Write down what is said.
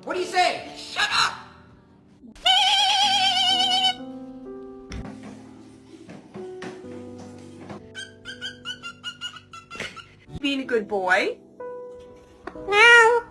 What do you say? Shut up! Being a good boy. Meow.